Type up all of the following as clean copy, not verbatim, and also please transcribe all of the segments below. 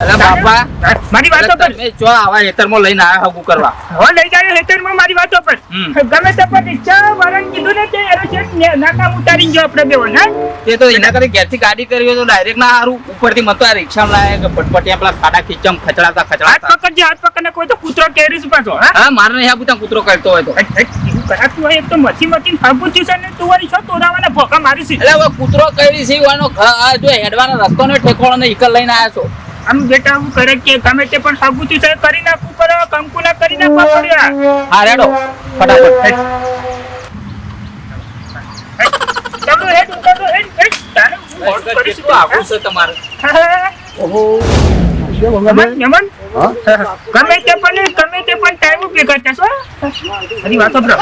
અલા બાપા મારી વાતો પર તમે જો આવા હેતરમાં લઈને આવ્યા હગું કરવા હો લઈ જાય હેતરમાં મારી વાતો પર ગમે તે પણ રિક્ષા વાળાને કીધું ને તે એરો છે નાકામ ઉતારીને જો આપણે બેવો ને તે તો એના કરે ઘેરથી ગાડી કરી હોય તો ડાયરેક્ટ ના હારું ઉપરથી મતો આ રિક્ષામાં લાયા કે પટપટિયા પેલા ખાડા ખીચમ ખચડાતા હાથ પકડને કોઈ તો કૂતરો કેરીસ પાછો હા મારે નહીં આ બુતા કૂતરો કરતો હોય તો એવું કરાતું હોય એક તો મચી ફાંપું થયું છે ને તું વળી છો તોડાવાના ભોકા મારીશ એટલે હવે કૂતરો કરી છે વાનો જો હેડવાનો રસ્તો ને ઠેકોણો ને ઈકલ લઈને આવ્યા છો આમ બેટા હું કરે કે ગમે તે પણ સાબુતી છે કરી નાખવું પડે કંકુ ના કરી નાખવા પડ્યા હા રેડો ફટાફટ ચાલો હેડ તારે હું કરીશ તો આવું છે તમારે ઓહો નમન હા ગમે તે પણ ટાઈમ ભેગા થશો હરી વાતો બ્રો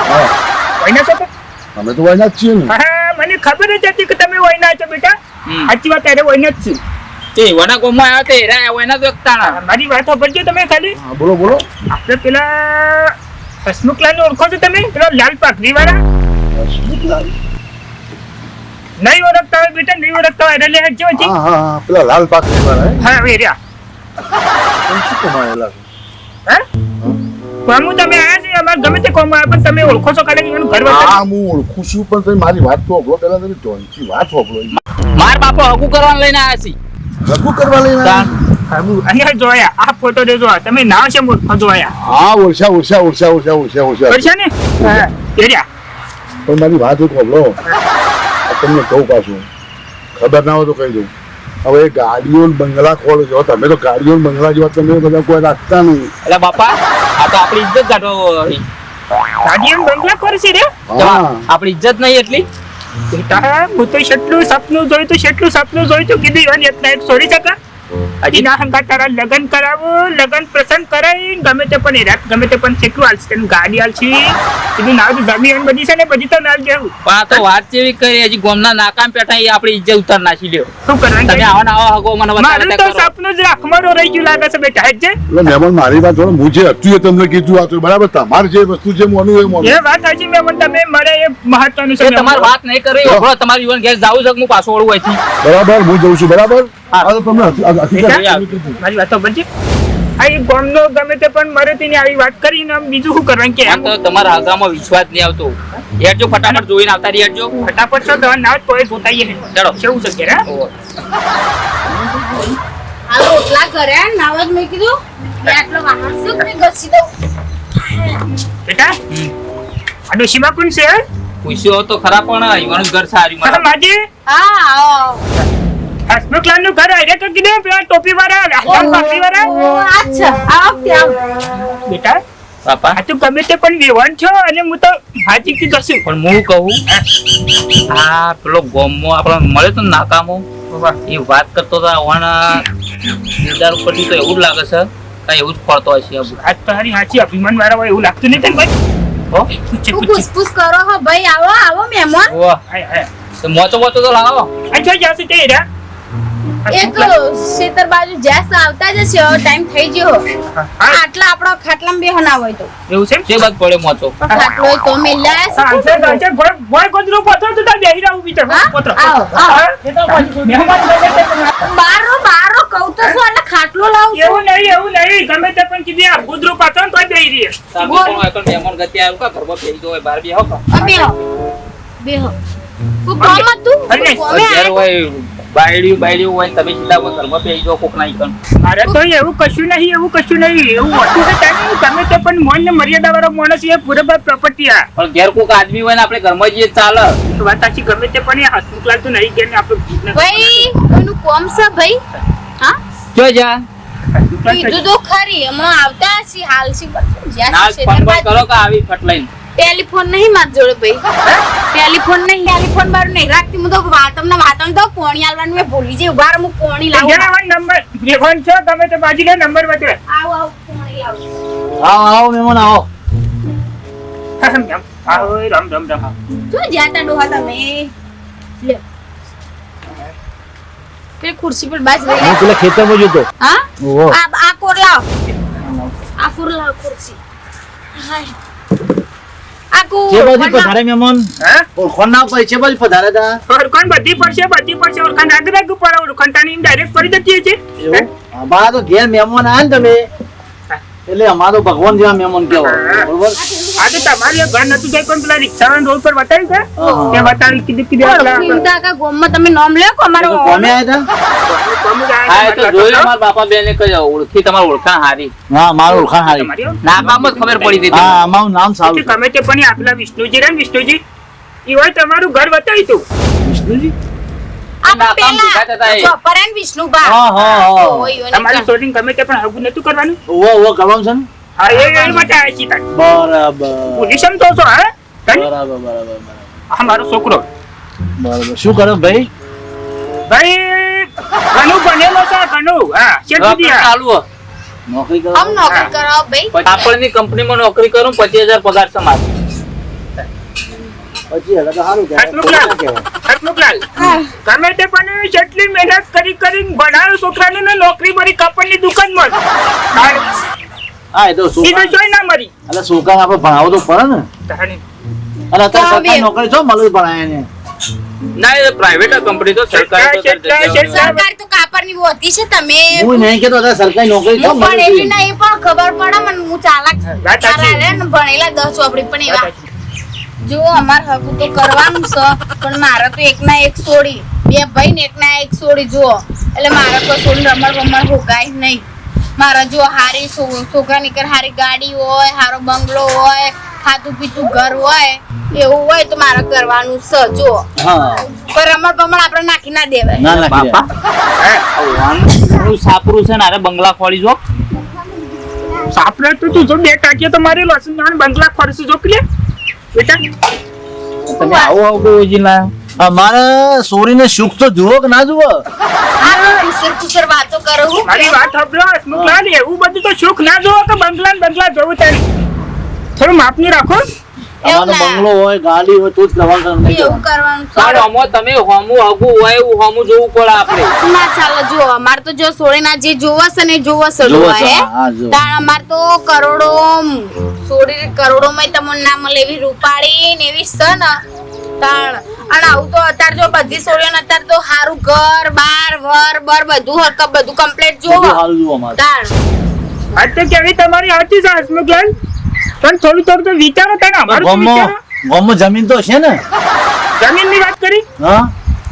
વઈના છો તો અમે તો વાયના જ છીએ ને હા મને ખબર જ હતી કે તમે વઈના છો બેટા સાચી વાત ત્યારે વઈના જ છે એ વના ગોમાં આવ્યા તે હેરા એના તો એકતાણા મારી વાતો ભરજો તમે ખાલી હા બોલો બોલો આપણે પેલા હસમુખલાલ ઓળખો છો તમે પેલા લાલ પાઘડી વાળા નહીં ઓળખતા હોય બેટા નહીં ઓળખતા હોય એટલે હેડ જેવો હા હા હા પેલા લાલ પાકડી વાળા હા હવે રહ્યા શું કમાયેલા છે હા કોમું તમે આયા છે અમાર ગમે તે કોમ આવ્યા પણ તમે ઓળખો છો ખાલી એનું ઘર હા વગર હું ઓળખું છું પણ તમે મારી વાત તો સાંભળો પહેલા તમે જોનથી વાત સાંભળો માર બાપો હગું કરવાનું લઈને આવ્યા છે લઘુ કરવા લઈને તાન. અહીંયા જોયા આ ફોટો દે જો તમે નામ છે મોટો જોયા હા ઓછા કરશે ને હા એરિયા પણ મારી વાત એક સાંભળો તમને કહું પાછું ખબર ના હોય તો કહી દઉં હવે ગાડીઓ ને બંગલા ખોલો છો તમે તો ગાડીઓ ને બંગલા જેવા તમે બધા કોઈ રાખતા નહીં એટલે બાપા આ તો આપણી ઇજ્જત કાઢો ગાડીઓ બંગલા કરશે રે હા આપણી ઇજ્જત નહીં એટલી બેટા હું તો કેટલું સપનું જોયું કીધું અને એટલા એક છોડી શકા હજી ના હંગા તારા લગન કરાવો લગન પ્રસંગ કરાવી ગમે તે પણ રાત ગમે તે પણ કેટલું હાલશે તને ગાડી હાલશે કીધું નાવ જમીન બધી છે ને બધી તો નાલ દેવું પણ આ તો વાત જેવી કરી હજી ગોમના નાકામ પેઠા એ આપણી ઇજ્જત ઉતાર નાખી લ્યો શું કરવાનું તમે આવા ના આવા હગો મને મારું બતાડતા તો કરો સપનું જ રાખવાનું રહી ગયું લાગે છે બેટા હેડ જે એટલે મહેમાન મારી વાત થોડો હું જે હતું એ તમને કીધું આ તો બરાબર તમારે જે વસ્તુ જે મોનું એ મોનું એ વાત સાચી મેં તમે મળે એ મહત્વનું છે એ તમારી વાત નહીં કરી હોભળો તમારી યુવાન ઘેર જાવું છે કે હું પાછો વળું અહીંથી બરાબર હું જઉં છું બરાબર હા. આ તો તમને મારી વાત તો બનશે આ એક ગામનો ગમે તે પણ મરે તેની આવી વાત કરીને આમ બીજું શું કરવાનું કે મને તો તમારા હગામાં વિશ્વાસ નહીં આવતો હેડજો ફટાફટ જોઈને આવતા રહી હેડજો ફટાફટ છો દવા ના તો એ જોતાઈએ ચાલો. કેવું છે કે રે આ રોટલા કર્યા નાવા જ મેં કીધું કે આટલો વાહન શું કે ઘસી દઉં બેટા આ ડોશીમાં કોણ છે પૂછ્યો તો ખરા પણ યુવાનું ઘર સારી હા મારા માજી હા આવો હસમુખલાલ નું ઘર આયરે તો કીધું પેલા ટોપી વાળા લાલ પાઘડી વાળા અચ્છા આવો ત્યાં બેટા બાપા આ તું ગમે તે પણ વેવાન છો અને હું તો હાજી કી દસું પણ હું કહું આ પેલો ગોમમાં આપણે મળે તો નાકામો એ વાત કરતો હતો આવવાના દિલદાર ઉપરથી તો એવું જ લાગે છે કઈ એવું જ પડતો હશે આ બધું. આજ તો હારી હાચી અભિમાન વાળા હોય એવું લાગતું નહીં તને ભાઈ હો? પૂછે તું પૂછે પૂછપૂછ કરો હો ભાઈ આવો આવો મહેમાન વાહ. આય આય તો મોચો મોચો તો લાવો આ જો જાશે તે રે એક શેતર બાજુ જેસ આવતા જ છે ટાઈમ થઈ ગયો આટલા આપણો ખાટલામાં બેહો ના હોય તો એવું છે જે બાદ પડે મોચો ખાટલો હોય તો મેલ્યા હા છે બોય કોદરો પથરો તો તાર બેહી રહું બીચર હા? પથરો આવો, આવો. મહેમાન બારો કહું તો શું એટલે ખાટલો લાવું છું એવું નહીં ગમે તે પણ કીધી આ કુદરો પથરો તો બેહી રહી સામે બોલ. પણ એકલ મહેમાન ગતિ આવ્યું કા ઘરમાં બેસી ગયો હોય બહાર બેહો કા બેહો બેહો તું કોમ તું અરે, કોમે અત્યારે હોય બાયડિયું હોય તમે સીધા હોય ઘરમાં બેસી જાઓ કોક ના ઈકન મારે તો એવું કશું નહીં એવું હતું કે તારે ગમે તે પણ મોન ને મર્યાદા વાળો માણસ એ પૂરેપૂર પ્રોપર્ટી આ પણ ઘેર કોક આદમી હોય ને આપણે ઘરમાં જઈએ તો ચાલે વાત સાચી ગમે તે પણ એ હસમુખલાલ તો નહીં ગયા ને આપણે ભાઈ કોઈનું કોમ છે ભાઈ હા જો જા કીધું તો ખરી હમણાં આવતા છે હાલ છે ના ફોન બોલ કરો કે આવી ફટલાઈન ટેલિફોન નહીં માર જોડે ભાઈ ટેલિફોન બાર નહીં રાખતી હું તો વાતમ તો કોણી આલવાનું મેં ભૂલી જઈ ઉભા રહો, હું કોણી લાવું નંબર રેવન છે ગમે તે બાજી લે નંબર બતાવે આવો કોણી લાવું આવો મહેમાન આવો આવો રામ રામ રામ જો જાતા ડોહા તમે લ્યો તે ખુરશી પર બાજ લઈ લે. પેલા ખેતરમાં જતો હા ઓહો આ કોર લાવ આ કોર લાવ ખુરશી હાય આખું જે બાજુ ઓળખાણ પધારે મહેમાન હા ઓળખાણ ના પડે છે બાજુ પધારે તા ઓળખાણ બધી પડશે ઓળખાણ રાગ રાગ ઉપર ઓળખાણ તાની ડાયરેક્ટ પડી જતી છે એવું અમારા તો ઘેર મહેમાન આયા ને તમે એટલે અમારો ભગવાન જેવા મહેમાન કહેવાય બરોબર આ તો તમારી ઘર નતું જાય પણ પેલા રિક્ષાવાળા રોડ પર બતાવ્યું છે હા. તે બતાવી કીધું ઓળખીને તો આખા ગામમાં તમે નામ લ્યો કે અમારો તો કોમે આયા તા હા એ તો જોયું મારા બાપા બેને કહ્યું ઓળખી તમારી ઓળખાણ હારી હા મારું ઓળખાણ હારી નાકામ જ ખબર પડી હતી હા અમારું નામ સારું છે ગમે તે પણ આપલા વિષ્ણુજી રે ને વિષ્ણુજી ઈ હોય તમારું ઘર બતાવી તું વિષ્ણુજી નાકામ દેખાતા હતા એ. ચોપરાન વિષ્ણુભા હા હા હા ઓય ઓય તમારી શોટિંગ ગમે તે પણ હગું નતું કરવાનું ઓવો કરવાનું છે ને હા એ બતાવે છે તાર બરાબર પોઝિશન તો છો હે બરાબર બરાબર આ મારો છોકરો બરાબર શું કરો ભાઈ ભાઈ ઘણું બનેલો છે ઘણું હા શેઠ નોકરી દીધી ચાલુ હે. નોકરી કરો હમ નોકરી કરાવો ભાઈ પછી આપણની કંપનીમાં નોકરી કરું 25,000 પગાર છે મારો. પછી હવે તો સારું હસમુખલાલ કહેવાય હસમુખલાલ ગમે તે પણ જેટલી મહેનત કરીને ભણાવ્યો છોકરાને ને નોકરી મળી કાપડની દુકાનમાં હા એ તો સીધું છોકરા જોઈ ના મળી એટલે છોકરાને આપણે ભણાવવો તો પડે ને તાણી. અને અત્યારે તો સરકારી બે. નોકરી છો મળે ભણાય ને ના એ પ્રાઇવેટ કંપની તો સરકારી તો સરકાર તો કાપડની હોતી છે તમે હું નહીં કેતો અત્યારે સરકારી નોકરી છો હું પણ મળે એવી નહીં પણ ખબર પડે મને હું ચાલાક વાત સાચી. તારા રે ને ભણેલા 10 ચોપડી પણ એવા જો અમાર હકુ તો કરવાનું છે પણ મારે તો એકના એક છોડી બે ભાઈ ને એકના એક છોડી જો એટલે મારે કોઈ છોડી રમણ હોગાય નહીં મારા જો હારી છોકરાની કર હારી ગાડી હોય હારો બંગલો હોય ખાતું પીતું ઘર હોય એવું હોય તો મારે કરવાનું છે જો હા પણ રમણ બમણ આપણે નાખી ના દેવાય ના નાખી બાપા હું સાપરું છે ને અરે બંગલા ખોલી જો સાપરે તો તું જો બે ટાંકીએ તો મારી લસણ નાન બંગલા ખોરશું જો કે બેટા તમે આવો આવો ઓજીલા અમારે સોરીને સુખ તો જુઓ કે ના જુઓ હારો ઈશ્વર કુસર વાતો કરો હું મારી વાત સાંભળો હસમુખલાલ એવું બધું તો સુખ ના જોવો કે બંગલા ને બંગલા જોવું તારે થોડું માપની રાખો અમારો ના. બંગલો હોય ગાડી હોય તો જ કરવાનું નહીં એવું કરવાનું છે. તારો અમો તમે હોમું હગું હોય એવું હોમું જોવું પડે આપણે ના ચાલો જો અમાર તો જો સોળીના જે જોવસ ને જોવસ જ જોવસ, હોય હા, જો. તાણ અમાર તો કરોડો સોળી કરોડો માં તમને ના મળે એવી રૂપાળી ને એવી છે ને તાણ અને આવું તો અત્યારે જો બધી સોળીઓને અત્યારે તો હારું ઘર બાર વર બર બધું કમ્પ્લીટ જો બધું સારું જુઓ અમારે તાણ આજ તો કેવી તમારી સાચી છે હસમુખલાલ પણ થોડું તો વિચારો તારે અમારું તો વિચારો ગામમાં જમીન તો છે ને જમીનની વાત કરી હા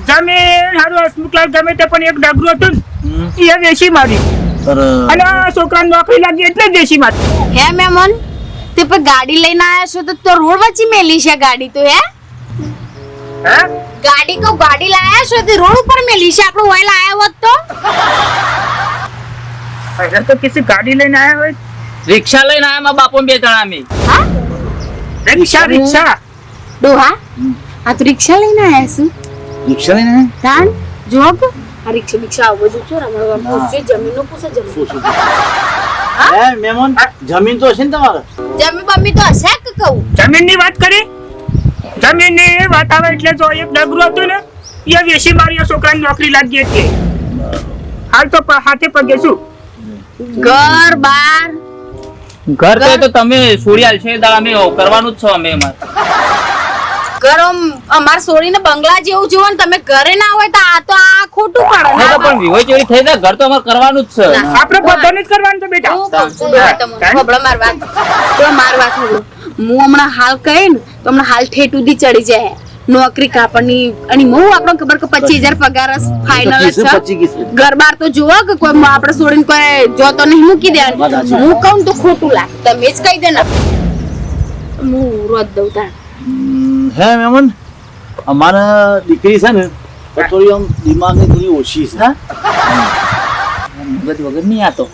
જમીન હારું હસમુખલાલ ગમે તે પણ એક ડાગરું હતું હમ. ને, એ વેચી મારી સરસ. અને આ છોકરાને નોકરી લાગી એટલે જ વેચી મારી હે મેમન તે પર ગાડી લઈને આયા છો તો રોડ વચ્ચે મેલી છે ગાડી તો હે હે ગાડી લાયા છો તે રોડ ઉપર મેલી છે આપણું ઓઇલ આયા હોત તો અરે તો કિસી ગાડી લઈને આયા હોય રિક્ષા લઈને આયા મારા બાપો ને બે જણા અમે હા રિક્ષા ડોહા આ તો રિક્ષા લઈને આયા છું રિક્ષા લઈને તાન જોબ આ રિક્ષા આવું બધું છો રમણવા પૂછે જમીનનો પૂછે જમીન હે મહેમાન જમીન તો છે ને તમારે જમીન બમી તો હશે કે કહું જમીનની વાત કરી જમીનની વાત આવે એટલે જો એક ડાગરું હતું ને એ વેચી મારી આ છોકરાની નોકરી લાગી હતી હાલ તો હાથે પગે છું ઘર બાર ઘર તો તમે સોડિયાલ છે દાડા અમે કરવાનું જ છે અમે અમારે ઘર અમાર સોડીને બંગલા જેવું જોવો ને તમે ઘરે ના હોય તો આ ખોટું પડે તો પણ વિહોય ચોરી થઈ જાય ઘર તો અમારે કરવાનું જ છે આપણે બધાને જ કરવાનું છે બેટા હું કહું છું ડોહા તમને ખબરો માર વાત તો માર વાત ખબરો હું હમણાં હાલ કહે ને તો હમણાં હાલ ઠેઠ ઉધી ચડી જાય નોકરી કાપડની અને હું આપણને ખબર કે 25,000 પગાર ફાઇનલ જ છે ઘર બાર તો જોવો કે કોઈ આપણે છોડીને કોઈ જોતો નહીં મૂકી દેવાનું હું કહું તો ખોટું લાગે તમે જ કહી દે ને હું રોજ દઉં તાણ હે મહેમાન અમારે દીકરી છે ને તો થોડી આમ દિમાગની થોડી ઓછી છે મગજ વગર નહીં આતો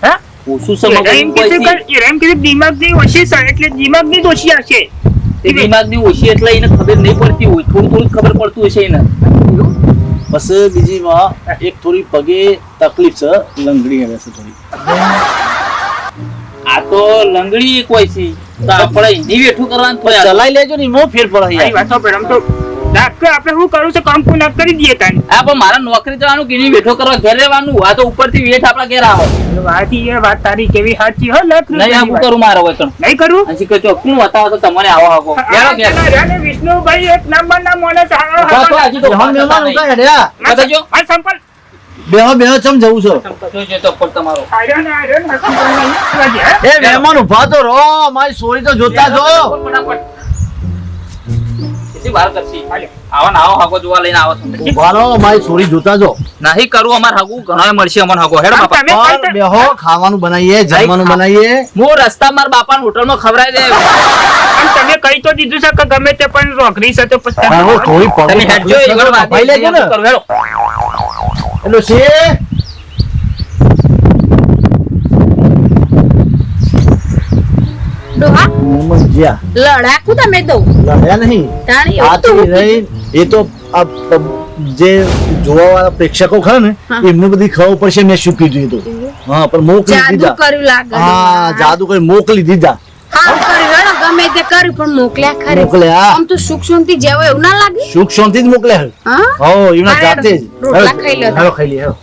હે ઓછું છે મગજ એમ કીધું કે એમ કીધું દિમાગની ઓછી છે એટલે દિમાગની જ ઓછી હશે એ દિમાગની ઓછી એટલે એને ખબર નહીં પડતી હોય થોડું ખબર પડતું હશે એને બસ બીજીમાં એક થોડી પગે તકલીફ છે લંગડી આવે છે થોડી આ તો લંગડી કોઈ છે તો આપણે હિન્દી વેઠું કરવાનું થોડું ચલાઈ લેજો ને એમાં ફેર પડે મારી યાર વાતો પર આમ તો ડાક્ટર આપણે શું કરું છે કામ પૂર્ણ કરી દઈએ તાને હા પણ મારે નોકરી જવાનું કીની બેઠો કરવા ઘેર રહેવાનું આ તો ઉપરથી વેઠ આપણા ઘેર આવે વાતી એ વાત તારી કેવી સાચી હો લાખ નહીં આ હું કરું મારે હોય તો નહીં કરું અને કે ચોકનું બતાવો તો તમને આવો આવો ઘેરો ઘેર વિષ્ણુભાઈ એક નંબર ના મોને બસ તો હજી તો મહેમાન ઉતા હેડ્યા બતાજો આ સંપલ બેહો ચમ જવું છો જોજો તો પર તમારો આયરન એ મહેમાન ઉભા તો રહો મારી સોરી તો જોતા જો ફટાફટ કેટલી વાર કરશી આવા આવો હાગો જોવા લઈને આવો છો ઉભા રહો મારી સોરી જોતા જો નહીં કરું અમાર હાગુ ઘણો મળશે અમન હાગો હેડો બાપા પણ બેહો ખાવાનું બનાવીએ જમવાનું બનાવીએ હું રસ્તા માર બાપા હોટલ માં ખવરાઈ દે તમે કઈ તો દીધું છે કે ગમે તે પણ રોકડી છે તો પછી હા, હું થોડી તમે હેડજો એક વાર વાત ભાઈ લેજો ને કરો હેડો એટલે છે ડોહા મહેમાન જ્યાં લડાકું તમે તો લડ્યા નહીં તાણી આ એવું તો તો રહી એ તો આ જે જોવા વાળા પ્રેક્ષકો ખરા ને હા. એમને બધી ખબર પડશે મેં શું કીધું એ તો હા પણ મોકલી જાદુ દીધા કર્યું લાગે હા જાદુ કરી મોકલી દીધા હા કર્યું હેડો ગમે તે કર્યું પણ મોકલ્યા ખરી મોકલ્યા. આમ તો સુખ શાંતિ જેવો એવું ના લાગે સુખ શાંતિ જ મોકલ્યા હા હો એમના હા, જાતે જ રોટલા ખાઈ લો. હેડો ખાઈ લે હેડો